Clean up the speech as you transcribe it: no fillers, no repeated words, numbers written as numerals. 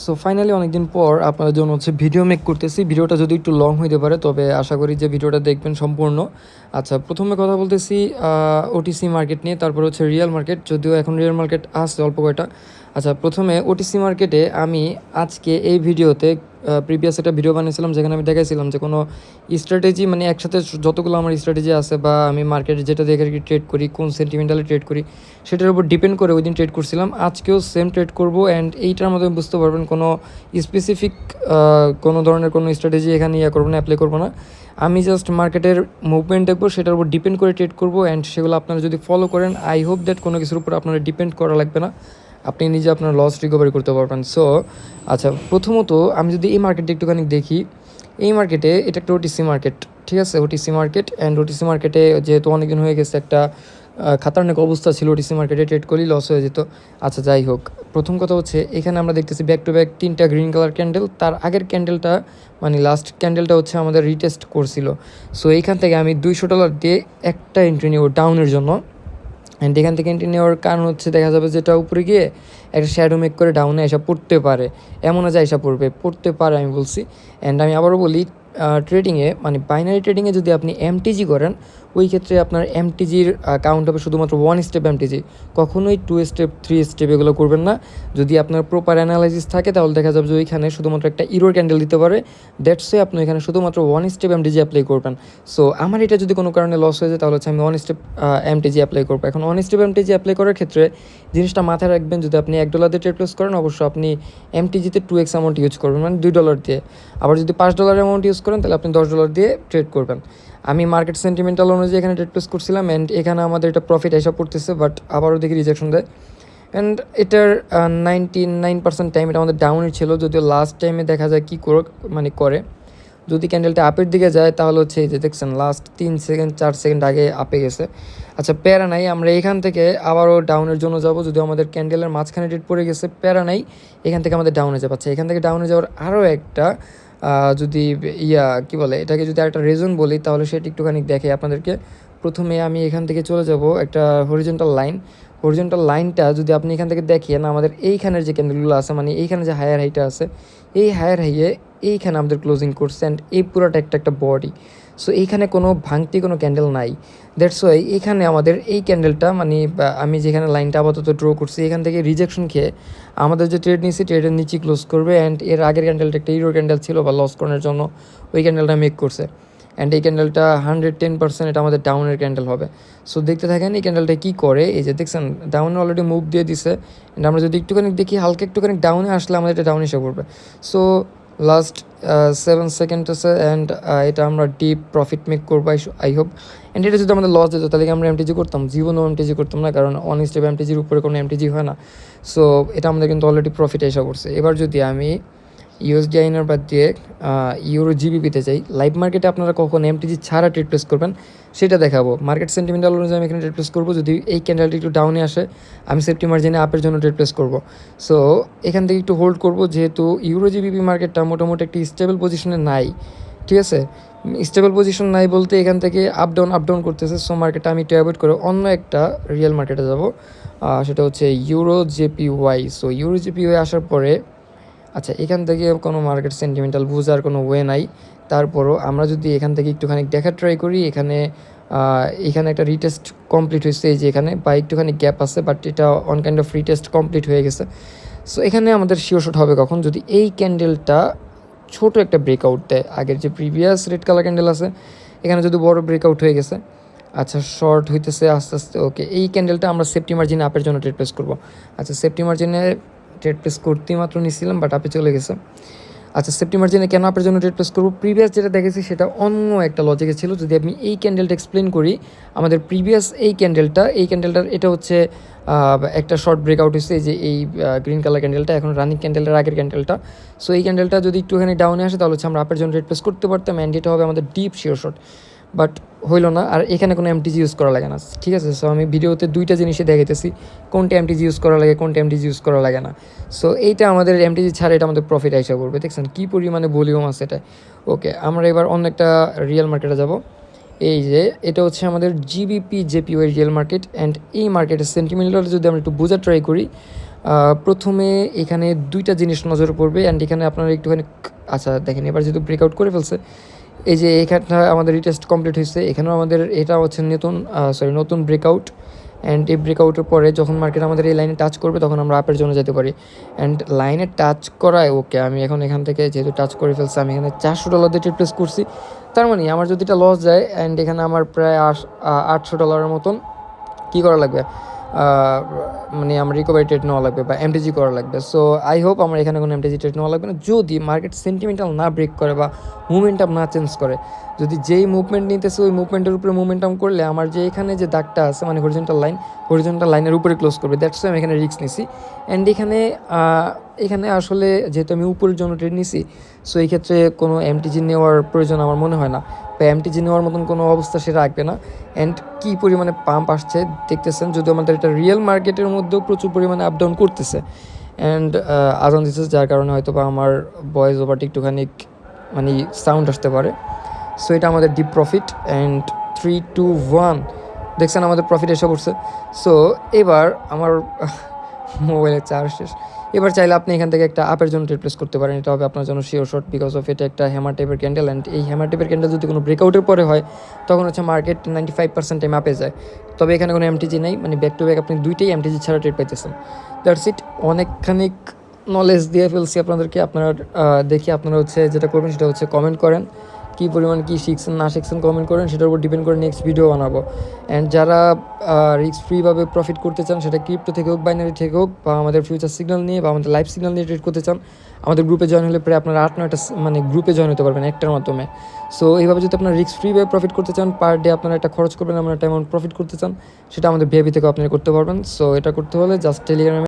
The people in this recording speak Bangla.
সো ফাইনালি অনেকদিন পর আপনাদের জন্য ভিডিও মেক করতেছি। ভিডিওটা যদি একটু লং হইতে পারে, তবে আশা করি যে ভিডিওটা দেখবেন সম্পূর্ণ। আচ্ছা, প্রথমে কথা বলতেছি ওটিসি মার্কেট নিয়ে, তারপর রিয়েল মার্কেট, যদিও এখন রিয়েল মার্কেট আসছে অল্প কয়টা। আচ্ছা, প্রথমে ওটিসি মার্কেটে আমি আজকে এই ভিডিওতে প্রিভিয়াস একটা ভিডিও বানিয়েছিলাম যেখানে আমি দেখাইছিলাম যে কোনো স্ট্র্যাটেজি, মানে একসাথে যতগুলো আমার স্ট্র্যাটেজি আছে বা আমি মার্কেটে যেটা দেখে ট্রেড করি, কোন সেন্টিমেন্টালে ট্রেড করি, সেটার উপর ডিপেন্ড করে ওই দিন ট্রেড করছিলাম। আজকেও সেম ট্রেড করব, অ্যান্ড এইটার মধ্যে বুঝতে পারবেন কোনো স্পেসিফিক কোনো ধরনের কোনো স্ট্র্যাটেজি এখানে করবো না, অ্যাপ্লাই করবো না। আমি জাস্ট মার্কেটের মুভমেন্ট দেখবো, সেটার উপর ডিপেন্ড করে ট্রেড করবো, অ্যান্ড সেগুলো আপনারা যদি ফলো করেন, আই হোপ দ্যাট কোনো কিছুর উপর আপনারা ডিপেন্ড করা লাগবে না, আপনি নিজে আপনার লস রিকভারি করতে পারবেন। সো আচ্ছা, প্রথমত আমি যদি এই মার্কেটটা একটুখানি দেখি, এই মার্কেটে এটা একটা ওটিসি মার্কেট, ঠিক আছে, ওটিসি মার্কেট। অ্যান্ড ওটিসি মার্কেটে যেহেতু অনেকদিন হয়ে গেছে, একটা খাতারনাক অবস্থা ছিল ওটিসি মার্কেটে, ট্রেড করলেই লস হয়ে যেত। আচ্ছা, যাই হোক, প্রথম কথা এখানে আমরা দেখতেছি ব্যাক টু ব্যাক 3টা গ্রিন কালার ক্যান্ডেল। তার আগের ক্যান্ডেলটা, মানে লাস্ট ক্যান্ডেলটা আমাদের রিটেস্ট করছিল। সো এইখান থেকে আমি $200 দিয়ে একটা এন্ট্রি নেব ডাউনের জন্য। অ্যান্ড এখান থেকে এন্ট্রি নেওয়ার কারণ দেখা যাবে যেটা উপরে গিয়ে একটা শ্যাডো মেক করে ডাউনে এসে পড়তে পারে, এমন আছে এসে পড়তে পারে আমি বলছি। অ্যান্ড আমি আবারও বলি, ট্রেডিংয়ে মানে বাইনারি ট্রেডিংয়ে যদি আপনি এমটিজি করেন, ওই ক্ষেত্রে আপনার এমটিজির কাউন্ট হবে শুধুমাত্র 1 স্টেপ এমটিজি, কখনোই 2 স্টেপ 3 স্টেপ এগুলো করবেন না। যদি আপনার প্রপার অ্যানালাইসিস থাকে, তাহলে দেখা যাবে যে ওইখানে শুধুমাত্র একটা ইরোর ক্যান্ডেল দিতে পারে, দ্যাটস ওয়ে আপনি এখানে শুধুমাত্র 1 স্টেপ এমটিজি অ্যাপ্লাই করবেন। সো আমার এটা যদি কোনো কারণে লস হয়ে যায়, তাহলে আমি 1 স্টেপ এমটিজি অ্যাপ্লাই করবো। এখন 1 স্টেপ এমটিজি অ্যাপ্লাই করার ক্ষেত্রে জিনিসটা মাথায় রাখবেন, যদি আপনি $1 দিয়ে ট্রেড প্লেস করেন, অবশ্যই আপনি এমটিজিতে 2x অ্যামাউন্ট ইউজ করবেন, মানে $2 দিয়ে। আবার যদি $5 অ্যামাউন্ট ইউজ করেন, তাহলে আপনি $10 দিয়ে ট্রেড করবেন। আমি মার্কেট সেন্টিমেন্টাল অনুযায়ী এখানে ট্রেড প্লেস করছিলাম, অ্যান্ড এখানে আমাদের এটা প্রফিট এসে পড়তেছে, বাট আবারও দেখি রিজেকশন দেয়। অ্যান্ড এটার 99% টাইম এটা আমাদের ডাউনের ছিল, যদিও লাস্ট টাইমে দেখা যায় কী করে যদি ক্যান্ডেলটা আপের দিকে যায়, তাহলে এই যে দেখছেন লাস্ট 3 সেকেন্ড 4 সেকেন্ড আগে আপে গেছে। আচ্ছা, প্যারা নাই, আমরা এখান থেকে আবারও ডাউনের জন্য যাব, যদিও আমাদের ক্যান্ডেলের মাঝখানে ডেট পড়ে গেছে, প্যারা নাই, এখান থেকে আমাদের ডাউনে যাবে। আচ্ছা, এখান থেকে ডাউনে যাওয়ার আরও একটা যদি কী বলে এটাকে, যদি আরেকটা রিজন বলি, তাহলে সেটা একটুখানি দেখে আপনাদেরকে। প্রথমে আমি এখান থেকে চলে যাব একটা হরিজন্টাল লাইনটা যদি আপনি এখান থেকে দেখেন, আমাদের এইখানের যে ক্যান্ডেলগুলো আছে, মানে এইখানে যে হায়ার হাইটা আছে, এই হায়ার হাইয়ে এইখানে আমাদের ক্লোজিং করছে, অ্যান্ড এই পুরোটা একটা বডি। সো এইখানে কোনো ভাঙতি কোনো ক্যান্ডেল নাই, দ্যাটস ওয়াই এইখানে আমাদের এই ক্যান্ডেলটা, মানে আমি যেখানে লাইনটা আপাতত ড্র করছি, এখান থেকে রিজেকশন খেয়ে আমাদের যে ট্রেড নিয়েছি, ট্রেডের নিচে ক্লোজ করবে। অ্যান্ড এর আগের ক্যান্ডেলটা একটা ইরো ক্যান্ডেল ছিল বা লস করার জন্য, ওই ক্যান্ডেলটা মেক করছে। অ্যান্ড এই ক্যান্ডেলটা 110% এটা আমাদের ডাউনের ক্যান্ডেল হবে। সো দেখতে থাকেন এই ক্যান্ডেলটা কী করে। এই যে দেখছেন ডাউনে অলরেডি মুভ দিয়ে দিছে, অ্যান্ড আমরা যদি একটুখানি দেখি, হালকা একটুখানি ডাউনে আসলে আমাদের এটা ডাউনে এসে পড়বে। সো লাস্ট 7 সেকেন্ড আছে, অ্যান্ড এটা আমরা ডিপ প্রফিট মেক করবো আই হোপ। অ্যান্ড এটা যদি আমাদের লস দিত, তাহলে আমরা এমটিজি করতাম? জীবনেও এমটিজি করতাম না, কারণ অন স্টেপ এমটিজির উপরে কোনো এমটিজি হয় না। সো এটা আমাদের কিন্তু অলরেডি প্রফিট এসে পড়ছে। এবার যদি আমি ইউএসডি আইনার বাদ দিয়ে ইউরো জিবিপিতে চাই, লাইভ মার্কেটে আপনারা কখন এমটিজি ছাড়া ট্রেড প্লেস করবেন সেটা দেখাবো। মার্কেট সেন্টিমেন্টাল অনুযায়ী আমি এখানে ট্রেড প্লেস করবো। যদি এই ক্যান্ডেলটি একটু ডাউনে আসে, আমি সেফটি মার্জিনে আপের জন্য ট্রেড প্লেস করবো। সো এখান থেকে একটু হোল্ড করবো, যেহেতু ইউরো জিবিপি মার্কেটটা মোটামুটি একটি স্টেবল পজিশনে নাই, ঠিক আছে। স্টেবল পজিশন নাই বলতে এখান থেকে আপ ডাউন করতেছে। সো মার্কেটটা আমি একটু অ্যাভয়েড করে অন্য একটা রিয়েল মার্কেটে যাবো, সেটা euro JPY. So euro JPY আসার পরে, আচ্ছা, এখান থেকে কোনো মার্কেট সেন্টিমেন্টাল বোঝার কোনো ওয়ে নাই। তারপরও আমরা যদি এখান থেকে একটুখানি দেখার ট্রাই করি, এখানে একটা রিটেস্ট কমপ্লিট হয়েছে, এই যে এখানে বা একটুখানি গ্যাপ আছে, বাট এটা on kind of retest complete হয়ে গেছে। সো এখানে আমাদের শিওর শট হবে কখন, যদি এই ক্যান্ডেলটা ছোট একটা ব্রেকআউট দেয়, আগের যে প্রিভিয়াস রেড কালার ক্যান্ডেল আছে, এখানে যদি বড় ব্রেকআউট হয়ে গেছে। আচ্ছা, শর্ট হইতেছে আস্তে আস্তে, ওকে, এই ক্যান্ডেলটা আমরা সেফটি মার্জিনে আপের জন্য ট্রেড প্লেস করবো। আচ্ছা, সেফটি মার্জিনে ট্রেড প্লেস করতেই মাত্র নিয়েছিলাম, বাট আপে চলে গেছে। আচ্ছা, সেফটি মার্জিনে কেন আপের জন্য ট্রেড প্লেস করবো, প্রিভিয়াস যেটা দেখেছি সেটা অন্য একটা লজিকে ছিল। যদি আমি এই ক্যান্ডেলটা এক্সপ্লেন করি, আমাদের প্রিভিয়াস এই ক্যান্ডেলটার এটা একটা শর্ট ব্রেকআউট হচ্ছে, এই যে এই গ্রিন কালার ক্যান্ডেলটা, এখন রানিং ক্যান্ডেলের আগের ক্যান্ডেলটা। সো এই ক্যান্ডেলটা যদি একটুখানি ডাউনে আসে, তাহলে আমরা আপের জন্য ট্রেড প্লেস করতে পারতাম, অ্যান্ড এটা হবে আমাদের ডিপ শিওর শট, বাট হইল না। আর এখানে কোনো এমটিজি ইউজ করা লাগে না, ঠিক আছে। সো আমি ভিডিওতে দুইটা জিনিসই দেখাইতেছি, কোনটা এমটিজি ইউজ করা লাগে, কোনটা এমটিজি ইউজ করা লাগে না। সো এইটা আমাদের এমটিজি ছাড়া এটা আমাদের প্রফিট আইসা করবে, দেখছেন কী পরিমাণে ভলিউম আছে এটা। ওকে, আমরা এবার অন্য একটা রিয়েল মার্কেটে যাব। এই যে এটা আমাদের GBP JPY real market, and এই মার্কেটের সেন্টিমেন্টাল যদি আমরা একটু বোঝার ট্রাই করি, প্রথমে এখানে দুইটা জিনিস নজরে পড়বে অ্যান্ড এখানে আপনারা একটুখানি আচ্ছা দেখেন এবার যেহেতু ব্রেকআউট করে ফেলছে, এই যে এখানটা আমাদের রিটেস্ট কমপ্লিট হয়েছে, এখানেও আমাদের এটা হচ্ছে নতুন ব্রেকআউট। অ্যান্ড এই ব্রেকআউটের পরে যখন মার্কেট আমাদের এই লাইনে টাচ করবে তখন আমরা আপের জন্য যেতে পারি। অ্যান্ড লাইনে টাচ করায় ওকে, আমি এখন এখান থেকে যেহেতু টাচ করে ফেলছি, আমি এখানে $400 দিয়ে ট্রেড প্লেস করছি। তার মানে আমার যদি এটা লস যায় অ্যান্ড এখানে আমার প্রায় $800 মতন কী করা লাগবে, মানে আমার রিকভারি ট্রেড নেওয়া লাগবে বা এমটিজি করা লাগবে। সো আই হোপ আমার এখানে কোনো এমটিজি ট্রেড নেওয়া লাগবে না, যদি মার্কেট সেন্টিমেন্টাল না ব্রেক করে বা মুভমেন্টাম না চেঞ্জ করে। যদি যেই মুভমেন্ট নিতেছে ওই মুভমেন্টের উপরে মুভমেন্টাম করলে আমার যে এখানে যে দাগটা আছে মানে হরিজন্টাল লাইনের উপরে ক্লোজ করবে, দ্যাটস আমি এখানে রিস্ক নিছি। অ্যান্ড এখানে আসলে যেহেতু আমি উপরের জন্য ট্রেড নিছি, সো এই ক্ষেত্রে কোনো এমটিজি নেওয়ার প্রয়োজন আমার মনে হয় না, বা এমটিজি নেওয়ার মতন কোনো অবস্থা সে রাখবে না। অ্যান্ড কী পরিমাণে পাম্প আসছে দেখতেছেন, যদি আমাদের এটা রিয়েল মার্কেটের মধ্যেও প্রচুর পরিমাণে আপ ডাউন করতেছে। অ্যান্ড আজান দিতেছে, যার কারণে হয়তো বা আমার ভয়েস ওভারটা একটুখানি মানে সাউন্ড আসতে পারে। সো এটা আমাদের ডিপ প্রফিট অ্যান্ড 3, 2, 1 দেখছেন আমাদের প্রফিট এসে পড়ছে। সো এবার আমার মোবাইলের চার্জ শেষ। এবার চাইলে আপনি এখান থেকে একটা আপের জন্য ট্রেড প্লেস করতে পারেন, এটা হবে আপনার জন্য শিওর শর্ট, বিকজ অফ এটা একটা হ্যামার টাইপের ক্যান্ডেল। অ্যান্ড এই হ্যামার টাইপের ক্যান্ডেল যদি কোনো ব্রেকআউটের পরে হয় তখন হচ্ছে মার্কেট 95% টাইম আপে যায়। তবে এখানে কোনো এমটিজি নেই, মানে ব্যাক টু ব্যাক আপনি দুইটাই এমটিজি ছাড়া ট্রেড পাইতেছেন। That's it. অনেকখানি নলেজ দিয়ে ফেলছি আপনাদেরকে। আপনারা দেখি আপনারা হচ্ছে যেটা করবেন সেটা হচ্ছে কমেন্ট করেন, কী পরিমাণ কী শিখছেন না শিখছেন কমেন্ট করেন, সেটার উপর ডিপেন্ড করে নেক্সট ভিডিও বানাবো। অ্যান্ড যারা রিস্ক ফ্রিভাবে প্রফিট করতে চান, সেটা ক্রিপ্টো থেকে হোক বাইনারি থেকে হোক, বা আমাদের ফিউচার সিগন্যাল নিয়ে বা আমাদের লাইভ সিগন্যাল নিয়ে ট্রেড করতে চান, আমাদের গ্রুপে জয়েন হলে প্রায় আপনারা 8-9টা মানে গ্রুপে জয়েন হতে পারবেন একটার মাধ্যমে। সো এইভাবে যদি আপনারা রিস্ক ফ্রিভাবে প্রফিট করতে চান, পার ডে আপনারা একটা খরচ করবেন, আমরা একটা অ্যামাউন্ট প্রফিট করতে চান, সেটা আমাদের ভিআইপি থেকে আপনারা করতে পারবেন। সো এটা করতে হলে জাস্ট টেলিগ্রামে